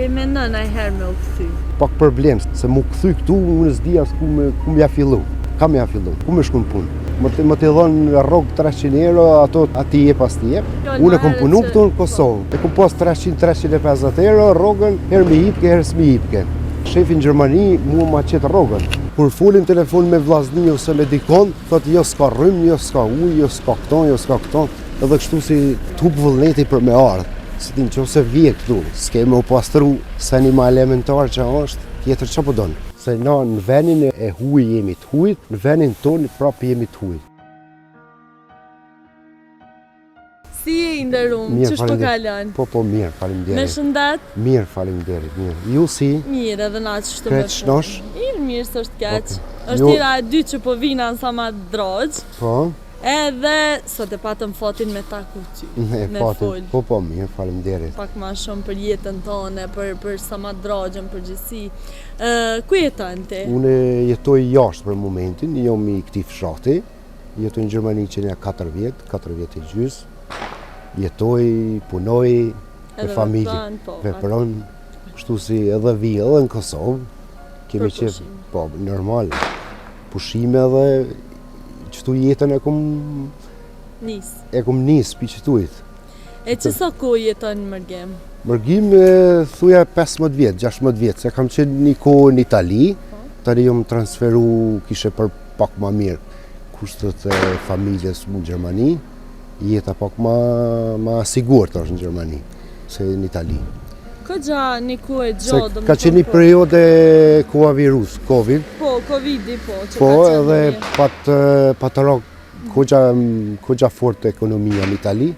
e mendon herë me u kthy? Pak problem, se mu kthy këtu, unë s'di as ku m'ja fillu. Kam ja fillu, ku me shkon punë. Më të dhënë rrogë 300 euro, ato ati jep as ti jep. Unë e kom punu këtu në Kosovë. E kom pas 300-350 euro, rrogën, herë me hipke, herë s'mi hipke. Shefi në Gjermani mua ma qetë rrogën. Kur fulim telefon me vllazni ose me dikon, thot jo s'ka rrym, jo s'ka ujë, jo s'ka këto, jo s'ka këto. Edhe kështu si t'hup vullneti për me ardhë. Si ti nëse vje këtu, s'ke me u pastru, se një ma elementar që është, tjetër që po donë. Se na në venin e huj jemi të hujt, në venin tonë prapë jemi të hujt. Si je i nderuar? Ç'është po kalon? Po mirë, faleminderit. Me shëndet? Mirë, faleminderit, mirë. Ju si? Mirë, edhe na ç'është më shnosh? Mirë, s'është keq. Është tira e dy që po vina në Sama Drogjë. Po. Edhe sot e patëm fatin me taku ty. Me fol. Po mirë, faleminderit. Pak më shumë për jetën tonë, për Sama Drogjën përgjithësi. Ku jeton ti? Unë jetoj jashtë për momentin, jam i këtij fshati. Jetoj në Gjermani që ne 4 vjet e gjys. Jetoj, punoj me familje, vepron, kështu si edhe vi edhe në Kosovë. Kemi qef, po, normal. Pushime edhe qëtu jetën e kom nis pi qëtujt. E që sa ko jetën në Mërgim? Mërgim thuja 15 vjet, 16 vjet, se kam qenë një kohë në Itali, tani jom transferu kishe për pak ma mirë kushtet e familjes mu në Gjermani, jeta pak ma sigurt është në Gjermani, se në Itali. Ka gja një kohë e gjatë? Ka qenë një periode koha virus, Covid. Po, Covidi, po. Po, edhe pat kogja fort ekonomia në Itali,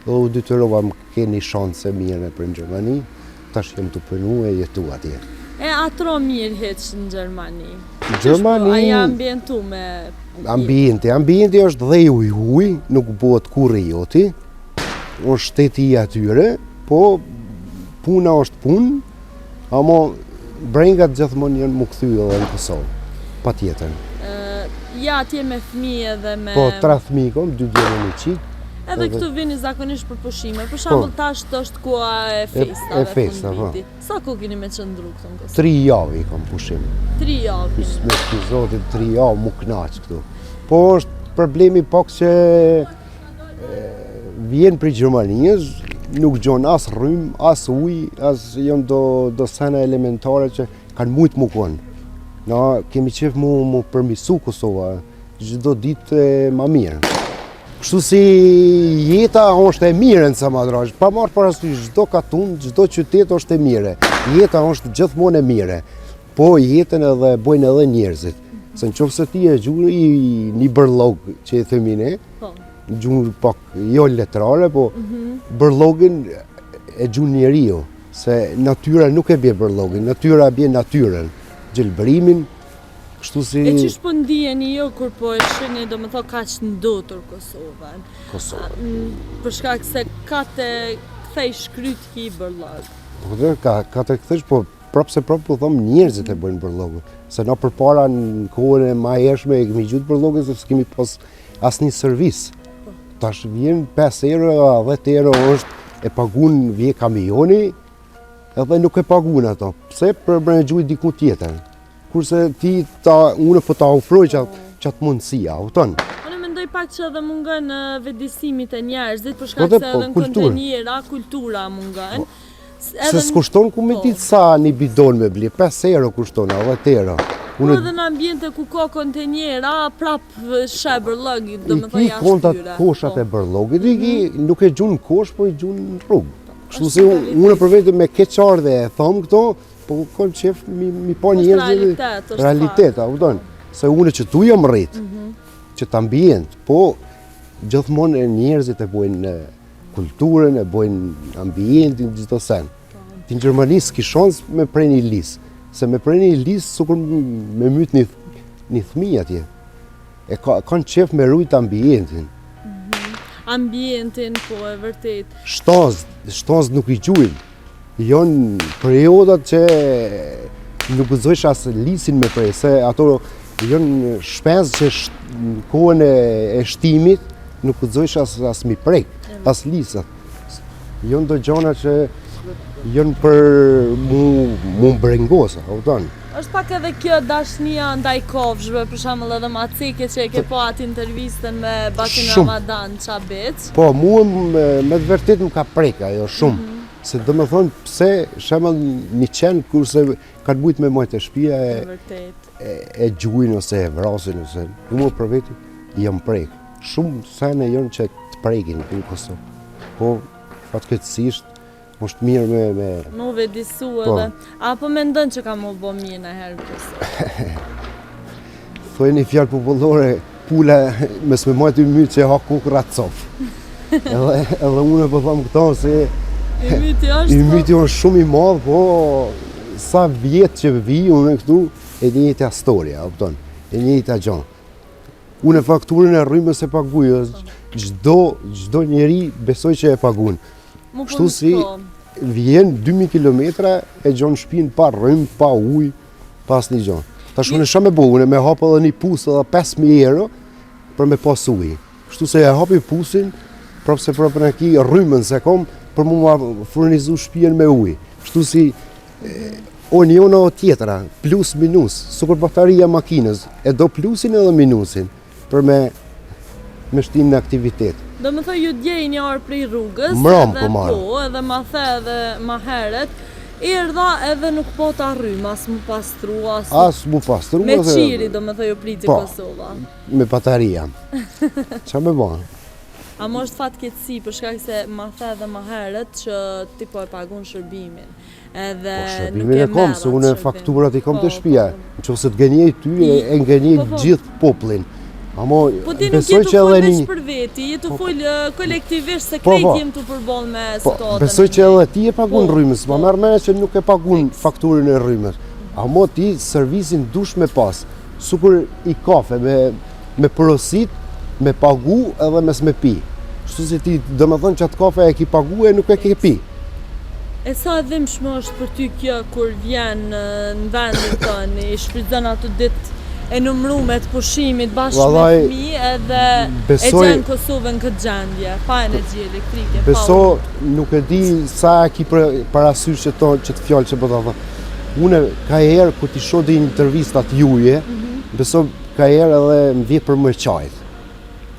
dhe u dytërova më keni shanse mire për në Gjermani, tash jem të punu e jetu atje. E atro mirë heqë në Gjermani? Gjermani... Aja ambientu me... Ambienti është dhe huj, nuk bëhet kurrë joti, është shteti i atyre, po puna është punë, ama brengat gjithmonë janë më kthy edhe në Kosovë, pa tjetër. Ja atje me fëmijë edhe me... Po, 3 fëmijë kom, 2 djene një qik. Edhe këtu vini zakonisht për pushime, për shembull tash është koha e festave. E festa, po. Sa kohë keni me qëndru këtu në Kosovë? 3 javë i kom pushim. 3 javë? Me shpizotit 3 javë mu knaq këtu. Po është problemi pak që vjen për Gjermanisë, nuk gjon as rrym, as ujë, as janë do sene elementare që kanë mujt mu konë. Na kemi qef mu përmisu Kosova, çdo ditë ma mirë. Kështu si jeta është e mire në Sama Drogjë, pa marrë parasysh çdo katun, çdo qytet është e mire. Jeta është gjithmonë e mire, po jetën edhe bojnë edhe njerëzit. Se në qofë se ti e gjurë një bërlog që e themi ne, gjurë pak jo letrare, po bërlogin e gjurë njeriu, se natyra nuk e bje bërlogin, natyra bje natyren, gjelbërimin, kështu si... E qish po ndijeni jo kur po e shëni, do më tho ka që ndotur Kosovën? Për shkak se ka të kthej shkryt ki bërlog? Ka të kthesh, po prapë se prapë po thomë njerëzit e bëjnë bërlogën. Se na përpara në kohën e ma hershme e kemi gjutë bërlogën, se s'kemi pas asnjë servis. Tash vjen 5 euro, 10 euro është e pagun vje kamioni, edhe nuk e pagun ato. Pse për me gjujt diku tjetër. Kurse ti unë po ta ofroj qatë mundësia, uton. Unë mendoj pak që edhe mungën vedisimit e njerëzit, për shkak se edhe në kontenjera, kultura mungën. Se s'kushton ku me ditë sa një bidon me bli, 5 euro kushton, 10 euro. Po edhe në ambjente ku ka kontenjera, prap shë bërlogit, do me thë jashtë tyre. I ki kontat koshat e bërlogit, nuk e gjunë kosh, po i gjunë në rrugë. Kështu se unë për vetë me keqardhe e thëmë këto, po kanë qef mi pa njerëzit realitet, a udon. Se unë që tu jam rritë, që të ambient, po gjithmonë njerëzit e bojnë kulturën, e bojnë ambientin, gjithë të sen. Ti në Gjermani s'ki shans me prej një lisë, se me prej një lisë sukur me myt një thmi atje. E kanë qef me rujt ambientin. Ambientin, po e vërtet. Shtaz nuk i gjujnë. Jonë periodat që nuk gëzojsh asë lisin me prej, se ato jonë shpenzë që në kohën e shtimit nuk gëzojsh asë mi prek, asë lisat. Jonë do gjona që Jënë për mu brengosë, kupton? Është pak edhe kjo dashnia ndaj kofshëve, për shembull edhe Macike që e ke po atë intervistën me Bakin Ramadan Çabeç. Po, mua me të vërtet më ka prek ajo shumë. Se do me thonë pse shembull një qenë kurse ka të bujt me mojtë e shtëpia e gjuin ose e vrasin ose mua për veti jam prek. Shumë sene janë që të prekin në Kosovë. Po, fatkeqësisht është mirë me... Mu vedisu edhe. Apo mendon që ka mu bo mirë në herë kësë? Thoj një fjallë popullore, pula mes me majtë i mytë që ha kukë ratë cofë. Edhe unë po thamë këto se... I myti është shumë i madhë, po sa vjetë që vi unë këtu e njëjta historia, e njëjta gjanë. Unë fakturën e rrymës e paguj, gjdo njeri besoj që e pagun. Kështu si vjen 2000 kilometra e gjonë shpinë pa rrymë, pa ujë, pas një gjonë. Ta shune shë me bo, unë me hapë edhe një pusë edhe 5.000 euro për me pas ujë. Kështu se e hapi pusin, prapë se prapë në ki rrymën se kom, për mu ma furnizu shpijen me ujë. Kështu si o njona o tjetra, plus minus, sukur bataria makinës, e do plusin edhe minusin për me shtim në aktivitet. Do më thoj ju djej një orë prej rrugës, edhe ma the edhe ma heret, erdha edhe nuk po ta rrymë, as mu pastru, me qiri do më thoj ju priti Kosova. Me bataria. Qa me ba? A mo është fatkeqësi, për shkak se ma the edhe ma heret që ti po e pagun shërbimin. Edhe shërbimin e kom, se unë fakturat i kom të shpia. Në që se të gënjej ty e ngënjej gjithë poplin. Po ti nuk jetu folë veç për veti, jetu folë kolektivisht se krejt jem të përbol me situatën. Besoj që edhe ti e pagun rrymës, ma merë mene që nuk e pagun fakturin e rrymës. Amo ti servisin dush me pas, sukur i kafe me porosit, me pagu edhe mes me pi. Shtu si ti do me thonë që atë kafe e ki pagu e nuk e ki pi. E sa dhimbshme është për ty kjo kur vjen në vendin tënë, i shfrytëzon atë ditë e numrume të pushimit bashkë me fëmi edhe e gjenë Kosovën këtë gjendje, pa energji elektrike, Beso, nuk e di sa ki parasysh që të fjallë që bëta dhe. Une ka herë, kur ti shodi një intervistat juje, beso ka herë edhe më vjetë për më qajtë.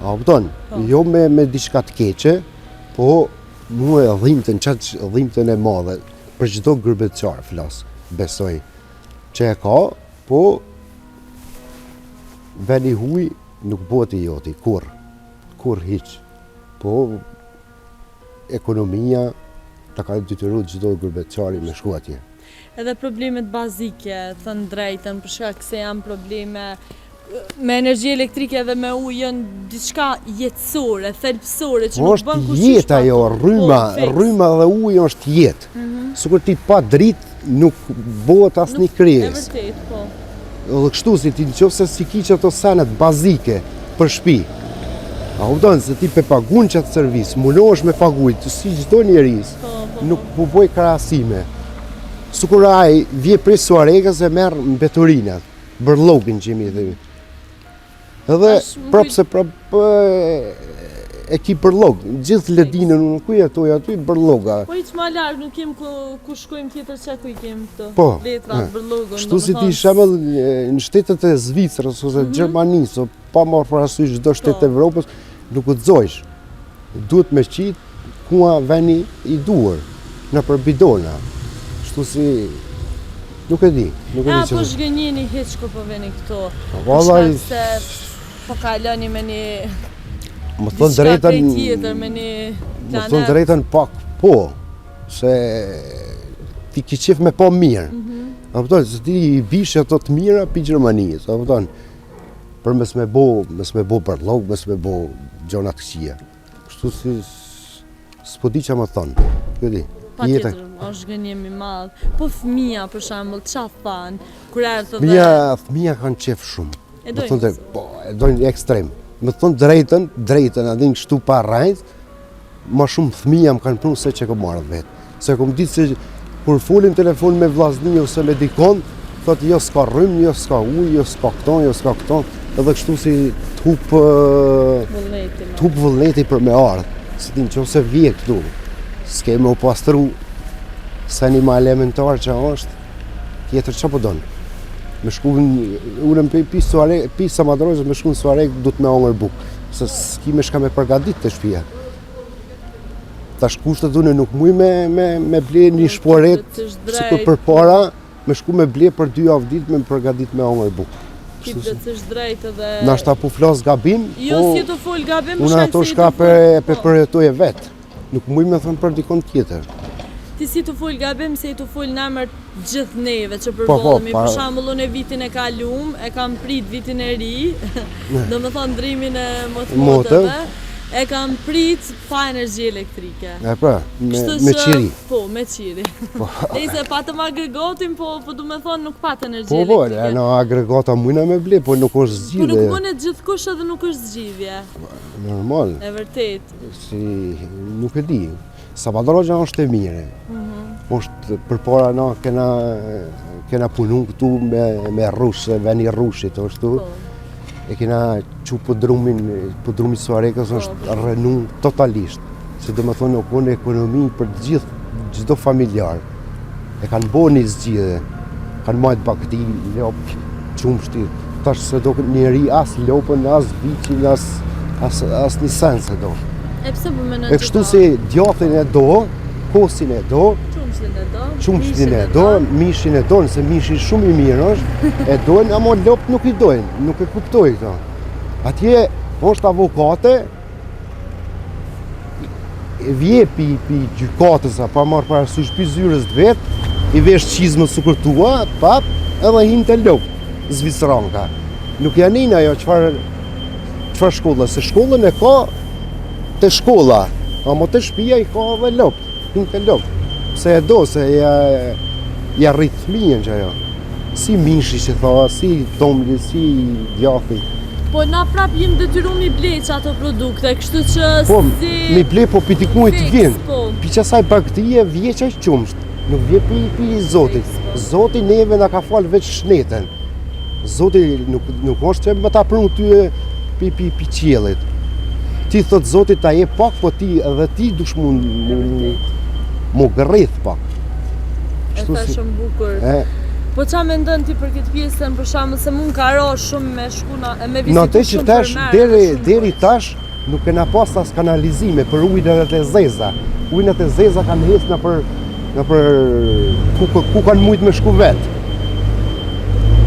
A pëton, jo me diçka të keqe, po mu e dhimëtën, qatë dhimëtën e madhe, për gjithdo gërbeqarë flasë, besoj, që e ka, po veni huj nuk bëhet i joti, kur hiq. Po ekonomia ta ka detyruar çdo gërbeqari me shku atje. Edhe problemet bazike, thënë drejtën, për shkak se janë probleme me energji elektrike dhe me ujë janë diçka jetësore, thelbësore që nuk bën kush. Është jetë ajo, rryma dhe uji është jetë. Sikur ti pa dritë nuk bëhet asnjë krijesë. E vërtet, po. Dhe kështu si ti nëse si ki që ato senet bazike për shtëpi. A kupton se ti pe pagun qatë servis, munohesh me pagujt, si çdo njeris, nuk po bëj krahasime. Sikur ai vje prej Suarekës e merr mbeturinat, bërllogin që mi themi. Edhe prapse e ki bërllog, gjithë ledinën unë ku jetoj aty bërlloga. Po i që ma largë nuk kem ku shkojmë tjetër që ku i kem këto letrat, bërllogën. Shtu si ti shemëll në shtetet e Zvicrës ose Gjermanisë, pa marrë parasysh çdo shtet e Evropës, nuk u t'zojsh. Duhet me qitë kua veni i duhur, në për bidona. Shtu si nuk e di. Po shgënjeni hiç kur po veni këto. Për shkak se po kaloni me një më thonë drejtën pak po, se ti ki qef me po mirë. A pëton, se ti i bishë ato të mira pi Gjermanisë, a pëton, për mes me bo bërllog, mes me bo gjonat këqia. Kështu si s'po di që më thonë, këdi. Pa tjetër, është gënjemi madhë. Po fëmija, për shambull, qa thanë, kur erdhë dhe... Fëmija kanë qef shumë. E dojnë? Po, e dojnë ekstrem. Me thonë drejtën, adin kështu pa rajt, ma shumë fëmija më kanë prunu se që kom marrë vetë. Se kom ditë se kur folin telefon me vllazni ose me dikon, thotë jo s'ka rrymë, jo s'ka ujë, jo s'ka këton, edhe kështu si t'hup vullneti për me ardhë. Se ti në që se vje këtu, s'ke me u pastru Seni ma elementar që është, tjetër që po donë. Me shku unë pi sa ma drojës, me shku në suarek du të me ongër bukë, se s'ki me shka me përgadit të shpia. Tash kushtet unë nuk muj me ble një shporet, si për para, me shku me ble për 2 javë ditë me përgadit me ongër bukë. Ki plotësisht drejt edhe... Na shta pu flas gabim, jo, si të fol gabim, unë ato shka përjetoj e vetë. Nuk muj me thënë për dikon tjetër. Ti si të fol gabim, se i të fol në emër gjithë neve që përballemi. Për shembull, unë e kalum, e kam prit vitin e ri, do me thonë ndrimin e motëve, e kam prit pa energji elektrike. E pra, me qiri. Po, me qiri. E se patëm agregatin, po du me thonë nuk pat energji elektrike. Po, në agregata mujna me ble, po nuk është zgjidhje. Po nuk mënet gjithkush edhe nuk është zgjidhje. Normal. E vërtet. Si, nuk e di. Sabadrogja është e mire. është përpara na kena punu këtu me rushë, veni rushit është tu. E kena që pëdrumi Suarekës është rënu totalisht. Se do më thonë o kone ekonomi për gjithdo familjar. E kanë bo një zgjidhe, kanë majtë bakti, lopë, qumshti. Tash se do njeri as lopën, as vicin, as një sen se do. E pse për me në gjitha? E kështu se djathin e do, kosin e do, qumshtin e do, mishin e do, nëse mishin shumë i mirë është, e dojnë, ama lopë nuk i dojnë, nuk e kuptoj këta. Atje është avokate, vje pi gjykatës, pa marrë parasysh pi zyres të vetë, i vesh qizmë sukur tua, pap, edhe hinë të lopë, Zvicranka. Nuk janin ajo qëfar shkolla, se shkollën e ka të shkolla, ama të shpia i ka edhe lopë, hinë të lopë. Se e do, se ja rritë fëmijën që ajo. Si mishi që tha, si tomli, si djathi. Po na prap jim detyru mi ble që ato produkte, kështu që po, si... mi ble, po pi tikuj të vjenë. Pi qasaj baktie vjeqa i qumsht, nuk vje pi Zotit. Zotit neve nga ka falë veç shneten. Zotit nuk është që më ta prunë ty pi qjelit. Ti thot Zotit ta je pak, po ti edhe ti dush mu gërrith pak. E ta shumë bukur. Po qa me ndonë ti për këtë pjesën, për shamë se mund ka ra shumë me shkuna, me vizitu shumë për merë. Deri tash nuk kena pas as kanalizime për ujnët e zeza. Ujnët e zeza kanë hes në për ku kanë mujt me shku vetë.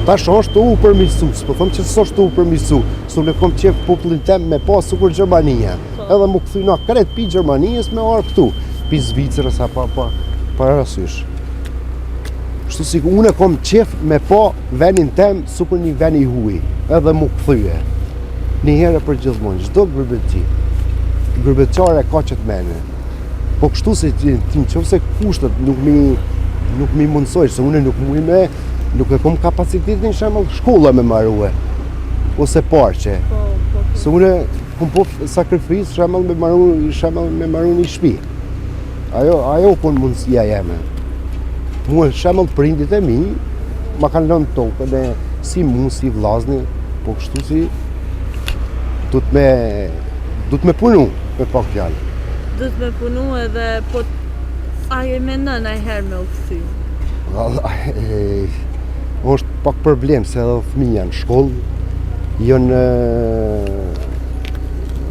Tash është u përmisu, s'po thëmë që s'është u përmisu, s'u në kom qef popullin tem me pas sukur Gjermania. Edhe mu këthyna kret pi Gjermanijës me arë këtu, pi Zvicrës a pa rasysh. Shtu si unë kom qef me pa venin tem sukur një veni huj, edhe mu këthyje. Një herë për gjithmonë, gjdo gërbeti, gërbetqare ka që të mene. Po kështu se ti më qëfë se kushtet nuk mi mundsoj, se une nuk e kom kapacitetin shemëll shkolla me marrue, ose parqe. Se une kom po sakrifis shemëll me marru një shpi. Ajo kon mundësia jeme. Mua shemëll prindit e mi, ma kanë lënë tokë dhe si mund, si vlazni, po kështu si du të me punu, me pak fjallë. Du të me punu edhe, po aje me nën a herë me u këthy? është pak problem, se edhe fëmija në shkollë,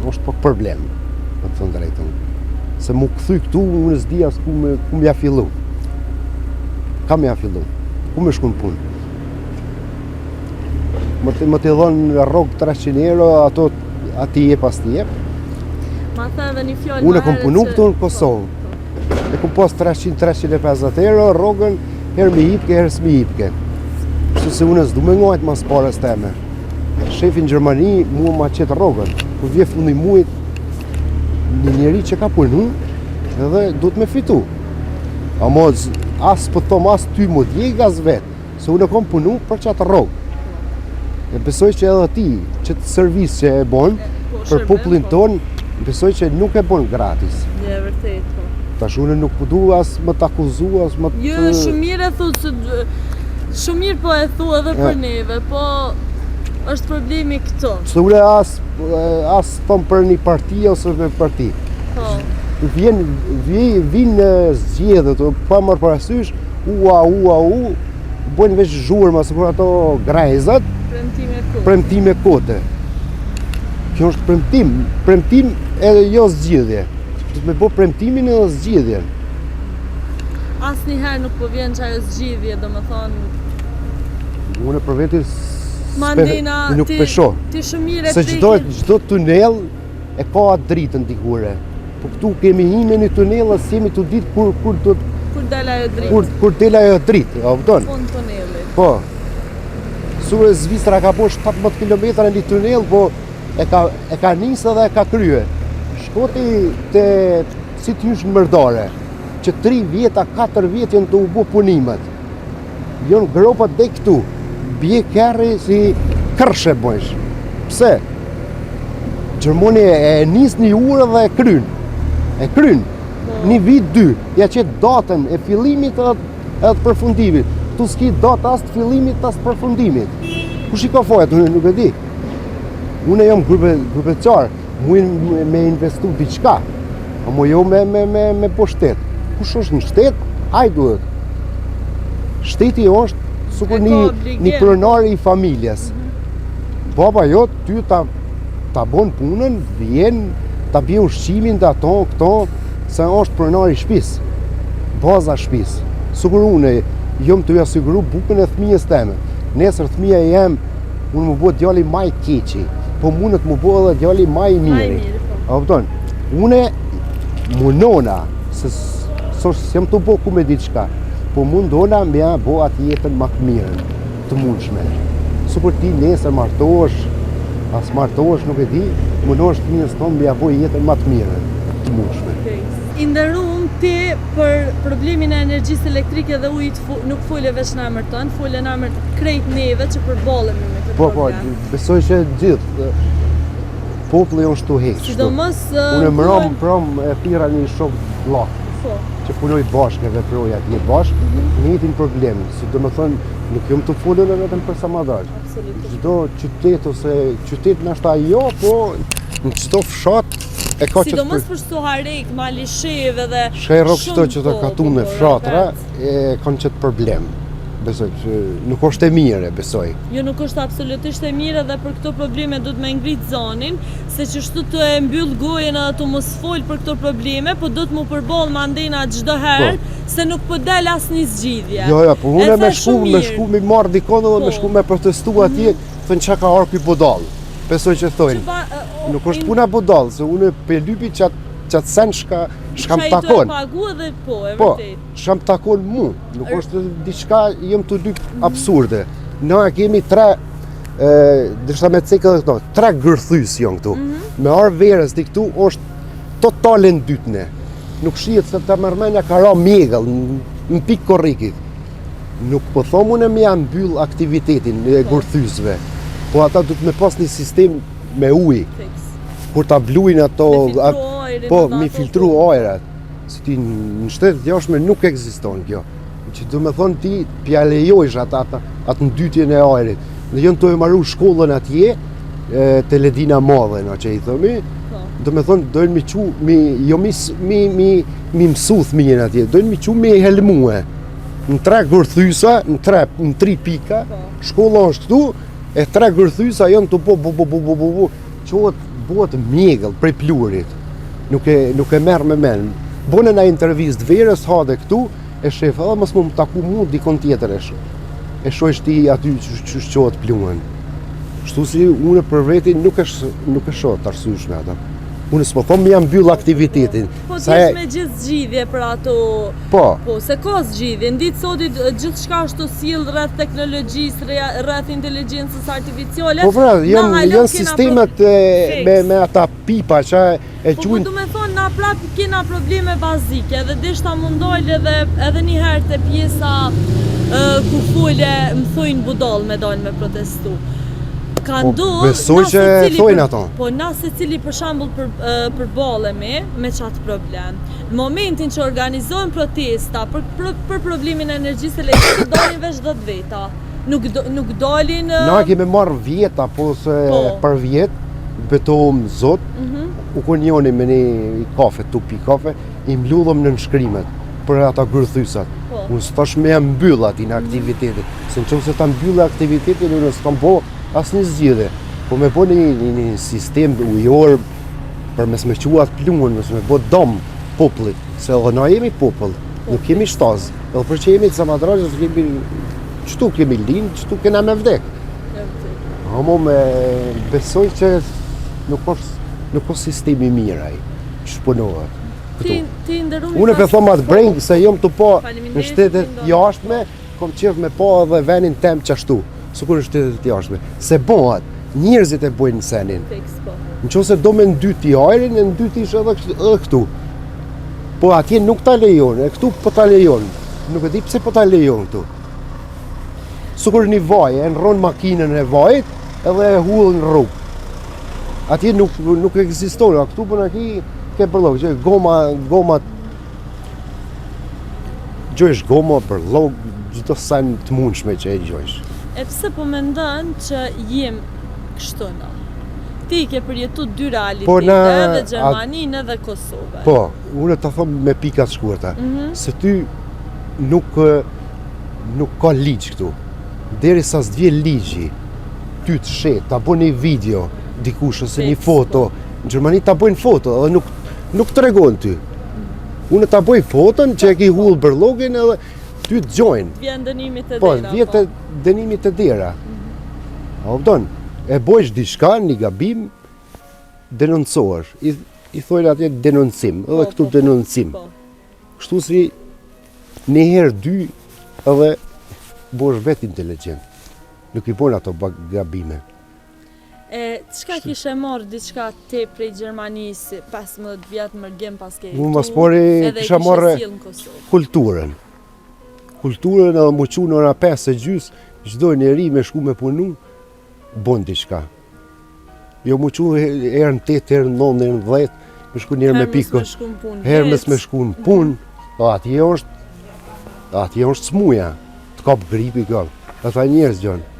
është pak problem, me të thënë drejtën. Se mu këthy këtu, unë s'di as ku m'ja fillu. Ka m'ja fillu, ku me shku në punë. Më të dhonë rogë 300 euro, ato ati jep as ti jep. Ma the edhe një fjallë unë e kom punu këtu në Kosovë. E kom pas 300-350 euro, rogën herë me hipke, herë s'mi hipke. Kështu se unë s'du me ngajt mas parës teme. Shefi në Gjermani mua ma qetë rogën. Kër vje fundi muajt, një njeri që ka punu, edhe du të me fitu. Amo as po thom as ty mu djeg as vetë, se unë e kom punu për qatë rogë. E besoj që edhe ti, që të servis që e bon, për popullin tonë, besoj që nuk e bon gratis. Je, vërtet, po. Tash unë nuk pëdu as më t'akuzu, as më të... Jo, shumë mirë e thu, shumë mirë po e thu edhe për neve, po është problemi këto. Se unë as thom për një parti ose për parti. Po. vinë zgjedhët, pa marrë parasysh, bojnë veç zhurma, se kur ato grejzat, premtime kote. Kjo është premtim edhe jo zgjidhje. Do të me bo premtimin edhe zgjidhjen. Asnjëherë nuk po vjen që ajo zgjidhje, do më thonë... Unë për veti nuk pesho. Ti shumë mire se çdo tunel e ka atë dritën dikure. Po këtu kemi hime një tunel dhe s'jemi të ditë kur del ajo dritë. Kur del ajo dritë, a kupton? Fund tunelit. Po. Zvicra ka po 17 km në një tunel, po e ka nisë dhe e ka krye. Shkoti te si t'ysh në mërdare, që 3 vjeta, 4 vjetë janë të u bo punimet. Jonë gropat dhe këtu, bje kërri si kërshe bëjsh. Pse? Gjermoni e nisë një urë dhe e kryn. Një vit 2, ja qëtë datën e fillimit edhe të përfundimit. Tu s'ki datë as të fillimit, as të përfundimit. Kush i ka fojat, unë nuk e di. Unë jam grupecar, mujnë me investu diqka, mo jo me po shtet. Kush është në shtet, aj duhet. Shteti është sukur një pronari i familjes. Baba jo, ty ta bon punën, vjen, ta bje ushqimin dhe ato, këto, se është pronari shpis, baza shpis. Sukur unë, jom të ja siguru bukën e thmijës teme. Nesër thmija jem, unë më bo djali maj keqi, po mundet më bo edhe djali maj miri. A kupton? Une munona, se s'jam të bo ku me diçka, po mundona me ja bo atë jetën më të mirën, të mundshme. Sukur ti nesër martosh, as martosh nuk e di, mundosh fëmijës tonë me ja bo jetën më të mirën, të mundshme. Inderum ti për problemin e energjisë elektrike dhe ujit nuk fole veç në emër tënë, fole në emër krejt neve që përballemi me këtë problem. Po, besoj që gjithë populli është të heqë. Sidomos unë mram e pira një shok vllak që punoj bashkë, veproj atje bashkë, në njëjtin problem. Si do të thonë, nuk jam të folur vetëm për Samadar. Çdo qytet ose qytet nashta jo, po në çdo fshat e ka sidomos për Soharek, Malisheve dhe Shkajrok çdo që të katun me fshatra e kanë qëtë problem. Besoj që nuk është e mire, besoj. Jo, nuk është absolutisht e mire dhe për këto probleme du të me ngrit zonin, se që shtu të e mbyll gojën edhe të mos fol për këto probleme, po du të mu përball mandena çdo herë, se nuk po del as një zgjidhje. Jo, po unë me shku me marrë dikon dhe me shku me protestu atje, thënë që ka arpi budall. Besoj që thojnë, nuk është puna budall, se unë për lypi qatë sen shkam takon. Pagu edhe po, e po, vërtet. shkam takon mu, nuk është diçka jem të lyp absurde. Ne kemi 3, dërsa me cekë dhe këto, 3 gërthys janë këtu. Me arë verës di këtu është totalen dytne. Nuk shihet se të mërmenja ka ra mjegëll, në pikë korrikit. Nuk po thomë unë me janë mbyll aktivitetin e gërthysve. Po ata du të me pas një sistem me ujë, kur ta blujnë ato, mi filtru ajrat. Si ti në shtetet jashtme nuk ekziston kjo. Që du me thonë ti pja lejojsh atë ndytjen e ajrit. Dhe jënë të e marru shkollën atje, të ledina madhe, në që i thëmi, do me thonë dojnë mi qu, jo mi mësu thmijën atje, dojnë mi qu mi helmue. Në 3 gërthysa, në 3 pika, shkolla është këtu, e 3 gërthysa janë të qohet bëhet mjegëll prej plurit, nuk e merë me men. Bone na intervist verës hade këtu, e shef, edhe mos më taku mu dikon tjetër e shojsh ti aty që qohet pluen. Shtu si unë për veti nuk e shoh të arsyeshme ata. Unë s'po thomë jam mbyll aktivitetin. Po t'jesh me gjithë zgjidhje për ato... Po, se ka zgjidhje. Nditë sotit gjithë shka është të sill rreth teknologjisë, rreth inteligjencës artificiale. Po pra, janë sistemet me ata pipa që e quajnë... Po du me thonë, na prapë kena probleme bazike dhe deshta mundojl edhe njëherë të pjesa ku fole më thojnë budall me dalë me protestu. Besoj që thojnë ato. Po na se cili për shembull përballemi me qatë problem. Në momentin që organizojnë protesta për problemin e energjisë elektrike, dalin veç 10 veta. Nuk dalin... Na kemi marrë vjeta, po se për vjet, betohëm zot, u kon njoni me një kafe, tu pi kafe, i mbludhëm në nënshkrimet për ata gërthysat. Unë s'tash me jam mbyll ati në aktivitetit, se në qëmë se ta mbyllë aktivitetin, unë s'kam bo asë një zgjidhe, po me bo një sistem ujor, për mes me quat plunë, mes me bo dom popullit, se edhe na jemi popull, nuk kemi shtaz, edhe për që jemi të Zamadragjës, qëtu kemi linë, qëtu kena me vdek. Amo me besoj që nuk është sistemi mirë ai, shpunohet. Unë e thom atë brengë se jom të po në shtetet jashtme, kom qef me po edhe venin tem qashtu, sukur në shtetet jashtme. Se bëhat, njerëzit e bojnë në senin. Në që se do me ndyti ajrin, në ndyti ishë edhe këtu. Po atje nuk ta lejon, e këtu po ta lejon. Nuk e di pse po ta lejon këtu. Sukur një vaj, e nron makinën e vajit, edhe e hullë në rrugë. Atje nuk ekziston, a këtu për në ki ke përlog, që goma gjojsh goma përlog, gjithë sen të mundshme që e gjojsh. E pse po mendon që jem kështu na? Ti ke përjetu dy realitete, edhe Gjermaninë edhe Kosovë. Po, unë të thom me pikat shkurta, se ty nuk ka ligj këtu. Deri sa s'dvje ligji, ty të shet, ta bo një video, dikush ose një foto. Në Gjermani ta bojnë foto, edhe nuk të regon ty. Unë ta boj foton që e ki hullë bërlogin edhe ty të gjojnë. Vjen dënimit e dera. Po, vjetë dënimit e dera. A opton, e bojsh diçka, një gabim, denoncohesh. I thojnë atje denoncim, edhe këtu denoncim. Kështu si njëherë dy edhe bosh vetë inteligent. Nuk i bojnë ato gabime. Qka kishe marrë diçka te prej Gjermanisë 15 vjetë mërgim pas ke Unë mas pori kisha marrë kulturën. Kulturën edhe mu qu në ora 5 e gjys, çdo njeri me shku me punu, bon diçka. Jo mu qu herën 8, herën 9, herën 10, me shku njerë me piko. Hermes me shku në punë. Atje është smuja, të kap gripi ka. Ata njerëz gjonë.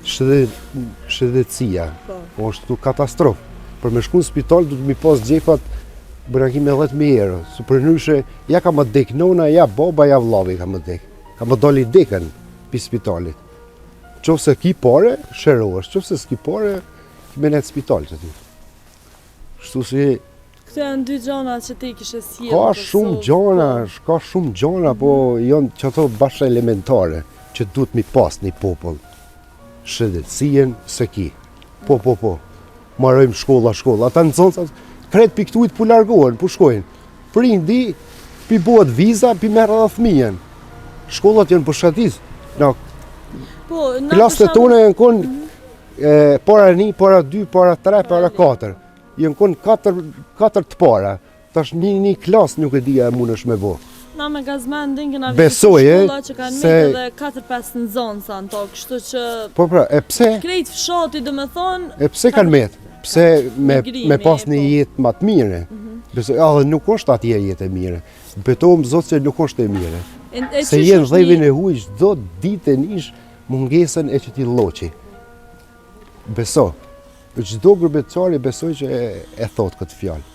Shëdhetësia, është tu katastrofë. Për me shku në spital, du të mi pas gjefat bëraki me 10.000 euro. Së për nëshe, ja ka më dek nona, ja baba, ja vlavi ka më dek. Ka më doli dekën pi spitalit. Qofë se ki pare, shërohesh. Qofë se s'ki pare, ki me netë spital që ti. Shtu si... Këto janë dy gjona që ti kishe sjellë. Ka shumë gjona, po janë që ato bashkë elementare, që duhet mi pas një popull. Shëdhetësien se ki. Po. Marojmë shkolla. Ata në zonësat, kret pi këtujt pu largohen, pu shkojnë. Prindi, pi bëhet viza, pi merë edhe fëmijën. Shkollat janë për shatis. Klasët e tone janë konë para 1, para 2, para 3, para 4. Janë konë 4 të para. Tash një klasë nuk e dhja e mundesh me bo. Na me gazmendin këna vitë shkolla që kanë mitë edhe 4-5 në zonë sa në to, kështu që... Po pra, e pse... Krejt fshati do me thonë... E pse kanë mitë? Pse me pas një jetë ma të mire? Edhe nuk është atje jetë e mire. Betohem zotë që nuk është e mire. Se jenë dhejvin e huj, çdo ditë e nish mungesën e që ti loqi. Beso. Çdo gërbeqari besoj që e thotë këtë fjallë.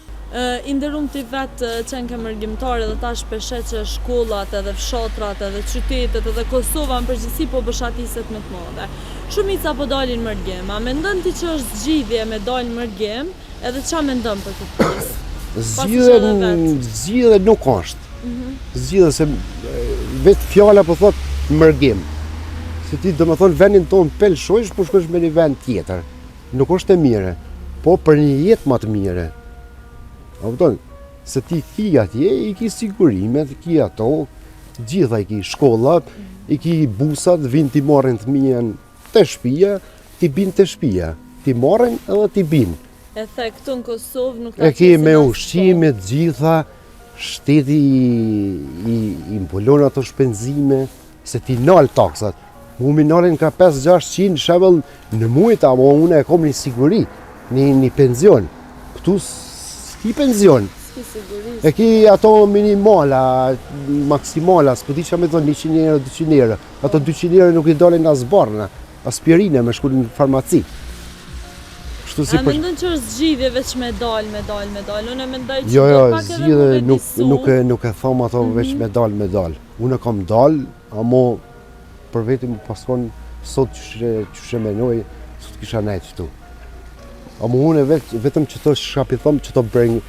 Inderum ti vetë qenë ke mërgjimtare dhe ta shpeshet që shkollat edhe fshatrat edhe qytetet edhe Kosova në përgjithësi po bëshatiset më të madhe. Shumica po dalin mërgjim, a mendon ti që është zgjidhje me dalin mërgjim edhe qa mendon për këtë pjesë? Zgjidhje nuk është. Zgjidhje se vetë fjalla po thot mërgjim. Se ti do me thonë vendin tonë pelshojsh po shkosh me një vend tjetër. Nuk është e mire, po për një jetë më të mire. Se ti ki atje, i ki sigurimet, i ki ato, gjitha i ki shkollat, i ki busat, vinë ti marrin të mijen të shpia, ti bin të shpia. Ti marrin edhe ti bin. E the këtu në Kosovë nuk ta qesin as... E ki me ushqimet gjitha, shteti i mbulon ato shpenzime, se ti nal taksat. Mu mi nalin ka 5-600 shebel në mujt, ama une e kom një siguri, një penzion. Këtu s'ki penzion. E ki ato minimala, maksimala, s'po di që me thonë 100 euro, 200 euro. Ato 200 euro nuk i dolin as barna, aspirine me shku në farmaci. A mendon që është zgjidhje veç me dal, unë e mendoj që Jo, pak edhe zgjidhje mu vedisu. nuk e thom ato veç me dal. Unë kam dal, amo për veti më paskon sot që menoj, sot kisha nejt këtu. Amo unë vetëm që të shka pi thom, që të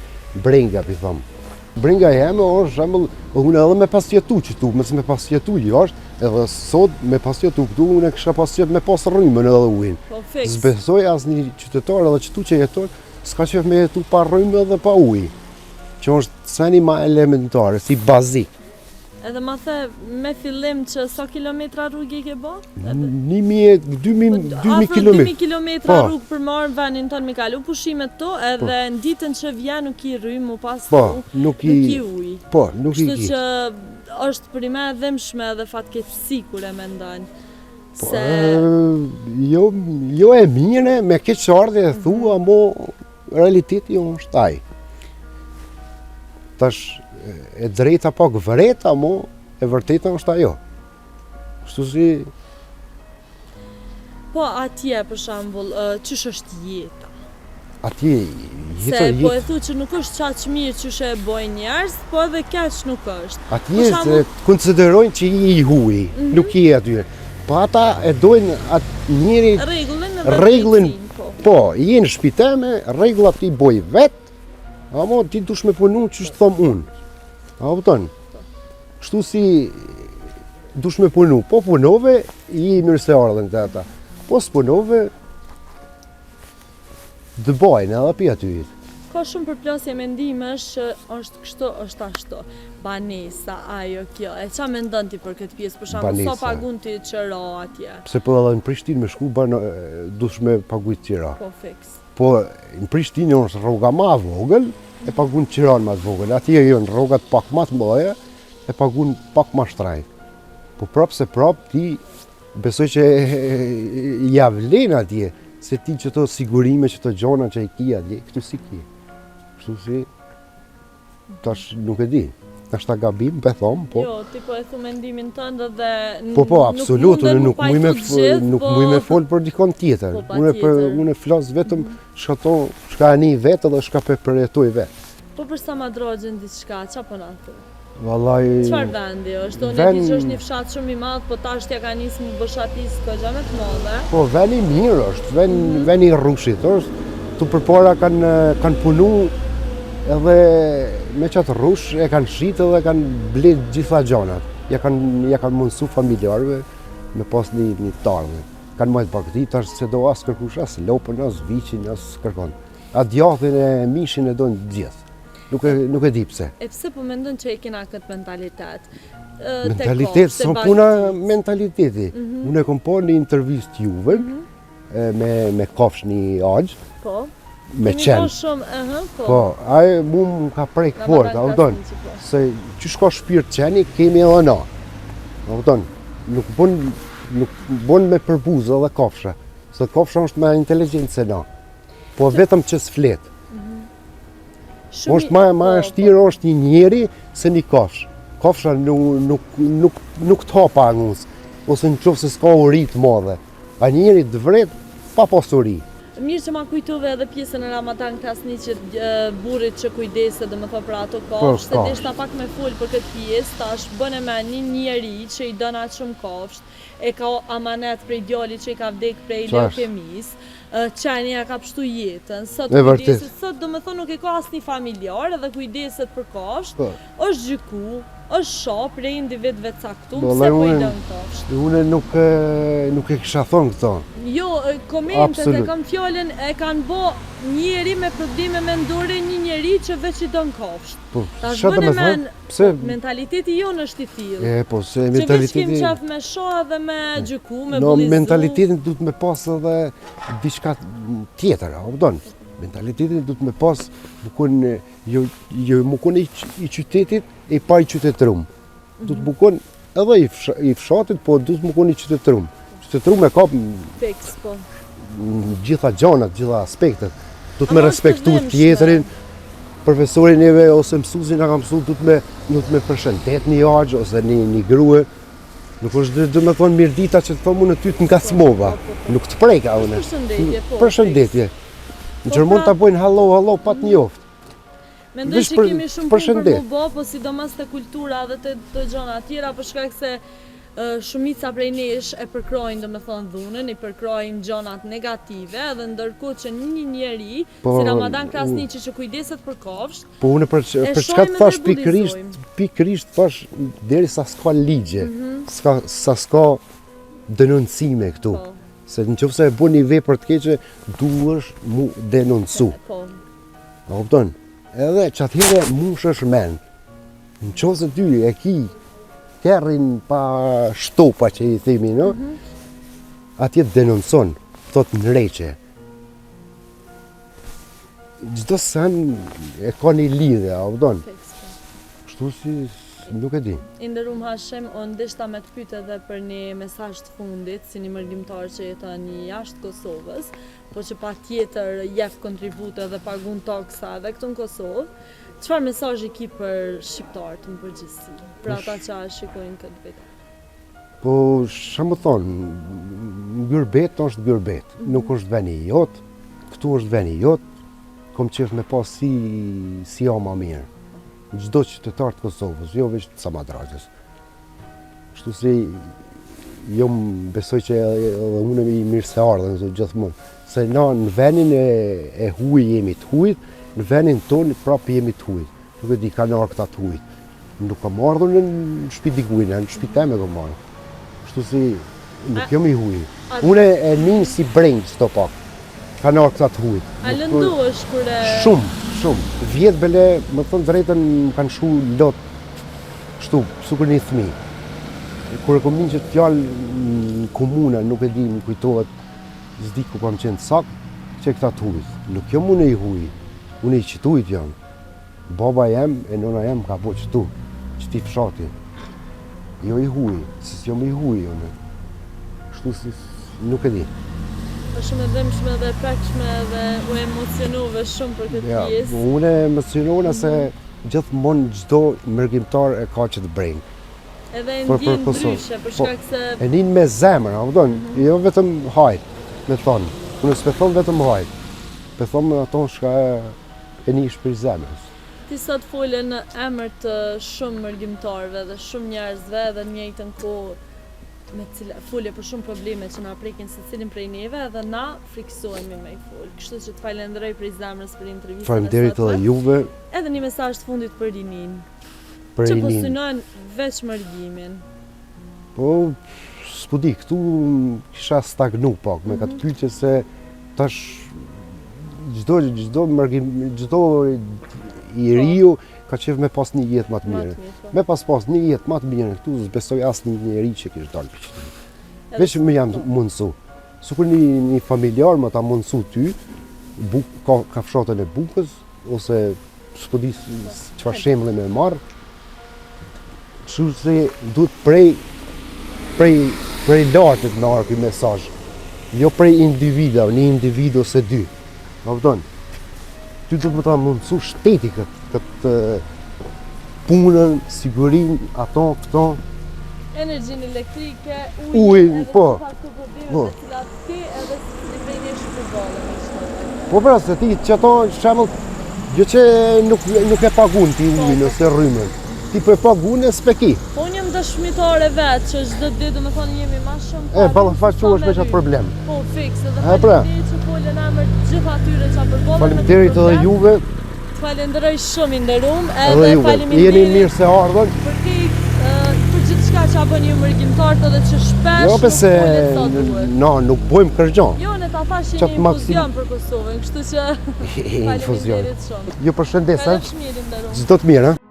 brenga pi thom. Brenga jeme është shembull, unë edhe me pasjetu këtu, mëse me pasjetu jashtë, edhe sot me pasjetu këtu, unë kisha pasjet me pas rrymën edhe ujin. Po fiks. Zbesoj asnjë qytetar edhe këtu që jeton, s'ka qef me jetu pa rrymë edhe pa ujë. Që është seni ma elementare, si bazik. Edhe ma the, me fillim që sa kilometra rrugë i ke bo? 2000 Afro kilometra. 2000 kilometra Po. rrugë për marrë venin tonë me kalu pushimet to, edhe në ditën që vjen nuk i rrymë, mu pas Po, nuk i uj. Po, nuk i Kështu ki. që është për i me dhemshme dhe fatkeqësi kur e mendojnë. Po, Se jo e mire, me keq ardhe e thua, mo realiteti është taj. Tash e drejta pak vreta, mo e vërteta është ajo. Kështu si po atje për shembull, çysh është jeta? atje Se po e jetë. thu që nuk është qaq mirë që e bojnë njerëz, po edhe keq nuk është. Atje Për se shembull- konsiderojnë që i huj, nuk i aty. Po ata e dojnë atë njëri, Rregullin edhe Rregullin, drejtsin, po. po, i në shpiteme, rregullat ti boj vetë, amo ti dush me punu që shtë thom unë. A kupton? Kështu si dush me punu, po punove, i mirë se ardhen të ata. Po s'punove, dëbajnë edhe pi aty. Ka shumë përplasje mendimesh që është kështu, është ashtu. Banesa, ajo kjo. E qa mendon ti për këtë pjesë? Për shembull, sa Banesa. pagun ti qëra atje? Pse po edhe në Prishtinë me shku, dush me pagujt qira. Po fiks. Po në Prishtinë është rroga ma vogël, e pagun qiran ma të vogël. Atje janë rrogat pak ma të mëdha, e pagun pak ma shtrajt. Po prap se prap ti besoj që ja vlen atje, se ti që to sigurime, që to gjona që i ki atje, këtu si ki. Kështu si, tash nuk e di. Tash ta gabim, be thom, po. Jo, ti po e thu mendimin tënd dhe Po, absolut, unë nuk po muj me fol për dikon tjetër. Po, patjetër. Unë flas vetëm shka ani vetë dhe shka përjetoj vetë. Po për sa madrogjën diçka, qa po na thu? Vallaj, Çfarë vendi është? Unë e Vend- di që është një fshat shumë i madh, po tash t'ja ka nisë një bëshatis kogja me të madhe. po veni mirë është, veni i rrushit është. Tu përpara kanë punu edhe me qatë rrush e kanë shqitë dhe kanë blet gjitha gjanat. Ja kanë mundësu familjarve me pas një tardhe. Kanë majtë bakti, tash se do as kërkush, as lopën, as viqin, as kërkon. A djathin e mishin e dojnë gjithë. Nuk e di pse. E pse po mendon që e kena këtë mentalitet? Mentalitet, son puna mentaliteti. Unë e kom po një intervjist juve, me kafsh një agjë, Po. me Kemi qenë. po shumë, po. Po, aje mu më ka prejk Na fort, ma a kanë kupton? krasni që po. Se që shka shpirt qeni, kemi edhe na. A kupton? Nuk bon me përbuzë edhe kafsha, se kafsha është me inteligencë se na. Po vetëm që s'flet. Është ma e shtirë është një njeri se një kafsh. Kafsha nuk të hapa angus, ose në qofë se s'ka uri të madhe. A njeri të vret pa pas uri. Mirë që ma kujtove edhe pjesën e Ramazan Krasni që burrit që kujdeset dhe më thë për ato Po, kafsh, se kafsh. deshta pak me full për këtë pjesë, tash bëne me një njeri që i dëna shumë kafsh, e ka amanet prej djalit që i ka vdek prej Qartë. leukemis, qeni ja ka pështu jetën, sot E vërtet. kujdeset, sot do më thë nuk e ka asni familjar edhe kujdeset për kafsh, Po. është gjyku, është shop prej individëve caktum, Po, pse po i unë- dën kafsh. Unë nuk e kisha thonë këto. Jo, komentet e Absolut. kam fjallën e kanë bo njeri me probleme mendore, një njeri që veç i don kafsht. Po, Tash çfarë do bëne me thonë? men, Pse? mentaliteti jonë është i tillë. Po, se Që veç kem mentaliteti... qef me shoh dhe me gjyku, me No, bullizu. mentalitetin du të me pas edhe diçka tjetër, a kupton? Mentalitetin du të me pas bukon jo bukon i qytetit e pa i qytetërum. Du të bukon edhe i fshatit, po du të bukon i qytetërum. Qytetërum e ka Fiks, po. gjitha gjanat, gjitha aspektet. Du të me Ama është respektu të dhëmshme. tjetërin, profesorin neve ose mësuesin na ka mësu, du të me përshëndet një agjë ose një grue. Nuk është dhe me thonë mirë dita që të thonë unë ty të ngacmova. Nuk të prejka unë. Përshëndetje, po. Përshëndetje. Në Gjermon ta bojnë hallo pa të njoftë. Mendoj që kemi shumë punë për bo, po sidomos te kultura dhe te gjëra tjera, për shkak se shumica prej nesh e përkrojnë domethënë dhunën, i përkrojnë gjërat negative, dhe ndërkohë që një njeri si Ramadan Krasniqi që kujdeset për kofsht. Po unë për çka thash pikërisht thash derisa s'ka ligje, s'ka denoncime këtu. Se nëse e bën një vepër të keqe, duhesh mu denoncu. Po. A kupton? Edhe që atëhere mush është men. Në qoftë se ty e ki kerrin pa shtopa që i themi, no? Atje denonson, thot në reqe. Çdo sen e ka një lidhje, a kupton? Kështu si nuk e di. I nderuam Hashim, unë deshta me të pyet edhe për një mesazh të fundit, si një mërgjimtar që jeton jashtë Kosovës, po që patjetër jep kontribute dhe pagun taksa edhe këtu në Kosovë. Çfarë mesazhi ki për shqiptarët në përgjithësi, për ata që shikojnë këtë video? Po, çfarë më thon, Gyrbet është Gyrbet, nuk është veni jot, këtu është veni jot, kom qef me pas si ama mirë. Çdo qytetar të Kosovës, jo veç të Samadragjës. Kështu si jo besoj që edhe unë i mirë se ardhen gjithmonë. Se na në venin e huj jemi të hujt, në venin tonë prapë jemi të hujt. Nuk e di ka nërë këta të hujt. Nuk kam ardhur në shtëpi dikujt, në shtëpi teme kam marrë. Kështu si nuk jam i huj. Unë e nin si brengë çdo pak. Ka nërë këta të hujt. A lëndohesh kur e... Shumë. Vjet bele, më thënë drejtën, më kanë shu lot, kështu, sukur një fëmijë. Kur e kom një që të fjallë në komuna, nuk e di, më kujtohet, s'di ku kam qenë sak, që këta të hujt. Nuk jam unë i huj, unë i qitujt jam. Baba jem e nona jem ka bo qëtu, qëti fshati. Jo i huj, si jam i huj, unë. Kështu si nuk e di. Është shumë e dhëmshme dhe prekshme dhe u emocionove shumë për këtë pjesë. Unë emocionove se gjithmonë çdo mërgjimtar e ka që të brejnë. Edhe e ndjen ndryshe për shkak se... E nin me zemër, a kupton? Jo vetëm hajt, me thonë. Unë s'pe thon vetëm hajt. Pe thon ato shka e nish për zemrës. Ti sot fole në emër të shumë mërgjimtarëve dhe shumë njerëzve dhe në njëjtën kohë me cila folje për shumë probleme që na prekin secilin prej neve dhe na friksohemi me i fol. Kështu që të falenderoj prej zemrës për intervistën e sotme. Faleminderit edhe juve. Edhe një mesazh të fundit për rinin. Për rinin. Që po synojnë veç mërgimin. Po, s'po di, këtu kisha stagnu pak me këtë pyetje se tash çdo mërgjim, çdo i riu ka qef me pas një jetë më të mirë. Me pas një jetë më të mirë, këtu s'besoj asnjë njeri që kish dalë për qytet. Veç më jam mundsu. Sikur një familjar më ta mundsu ty, ka fshatën e bukës, ose s'po di çfarë shembull më marr. Kështu se duhet prej lartë të marrë ky mesazh. Jo prej individave, një individ ose dy. A kupton? Ty do të më ta mundsu shteti këtë punën, sigurin, ato, këto. Energjinë elektrike, ujë, po. Po. Cilat ti edhe si prej nesh përballën. Po pra, se ti që ato, shembull, jo që nuk e pagun ti ujin ose rrymën. Ti po e pagun e s'peki. Po unë jam dëshmitare vetë që çdo ditë domethënë jemi më shumë. Ballafaqohesh me çat problem. Po, fiks, edhe faleminderit që folën emër të gjithë atyre që përballën. Faleminderit edhe juve. Falenderoj shumë i nderuam, edhe faleminderit. Jeni mirë se ardhën. Për gjithçka që bëni ju mërgjimtarët edhe që shpesh nuk folet sa duhet. No, nuk bëjmë kërgjon. Jo, ne ta thashë një infuzion për Kosovën, kështu që faleminderit shumë. Ju përshëndes, Kalofsh mirë, nderuam. Çdo të mirë, ha?